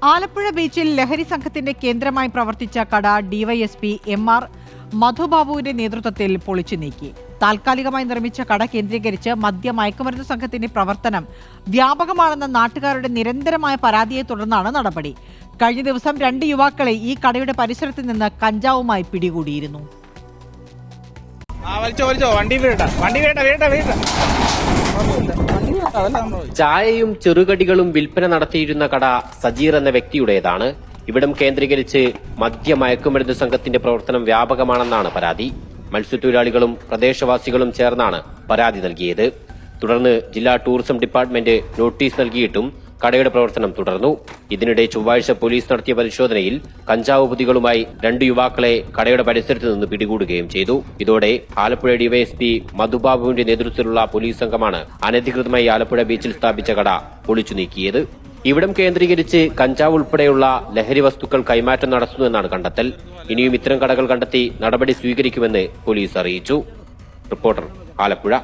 ആലപ്പുഴ ബീച്ചിൽ ലഹരി സംഘത്തിന്റെ കേന്ദ്രമായി പ്രവർത്തിച്ച കട ഡിവൈഎസ്പി MR മധുബാബുവിന്റെ നേതൃത്വത്തിൽ പൊളിച്ചു നീക്കി. താൽക്കാലികമായി നിർമ്മിച്ച കട കേന്ദ്രീകരിച്ച് മയക്കുമരുന്ന് സംഘത്തിന്റെ പ്രവർത്തനം വ്യാപകമാണെന്ന നാട്ടുകാരുടെ നിരന്തരമായ പരാതിയെ തുടർന്നാണ് നടപടി. കഴിഞ്ഞ ദിവസം 2 യുവാക്കളെ ഈ കടയുടെ പരിസരത്ത് നിന്ന് കഞ്ചാവുമായി പിടികൂടിയിരുന്നു. ചായയും ചെറുകടികളും വിൽപ്പന നടത്തിയിരുന്ന കട സജീർ എന്ന വ്യക്തിയുടേതാണ്. ഇവിടം കേന്ദ്രീകരിച്ച് മയക്കുമരുന്ന് സംഘത്തിന്റെ പ്രവർത്തനം വ്യാപകമാണെന്നാണ് പരാതി. മത്സ്യത്തൊഴിലാളികളും പ്രദേശവാസികളും ചേർന്നാണ് പരാതി നൽകിയത്. തുടർന്ന് ജില്ലാ ടൂറിസം ഡിപ്പാർട്ട്മെന്റ് നോട്ടീസ് നൽകിയിട്ടും കടയുടെ പ്രവർത്തനം തുടർന്നു. ഇതിനിടെ ചൊവ്വാഴ്ച പോലീസ് നടത്തിയ പരിശോധനയിൽ കഞ്ചാവ് പൊതികളുമായി 2 യുവാക്കളെ കടയുടെ പരിസരത്ത് നിന്ന് പിടികൂടുകയും ചെയ്തു. ഇതോടെ ആലപ്പുഴ ഡിവൈഎസ്പി മധുബാബുവിന്റെ നേതൃത്വത്തിലുള്ള പോലീസ് സംഘമാണ് അനധികൃതമായി ആലപ്പുഴ ബീച്ചിൽ സ്ഥാപിച്ച കട പൊളിച്ചു നീക്കിയത്. ഇവിടം കേന്ദ്രീകരിച്ച് കഞ്ചാവ് ഉൾപ്പെടെയുള്ള ലഹരി വസ്തുക്കൾ കൈമാറ്റം നടത്തുന്നുവെന്നാണ് കണ്ടെത്തൽ. ഇനിയും ഇത്തരം കടകൾ കണ്ടെത്തി നടപടി സ്വീകരിക്കുമെന്ന് പോലീസ് അറിയിച്ചു. റിപ്പോർട്ടർ, ആലപ്പുഴ.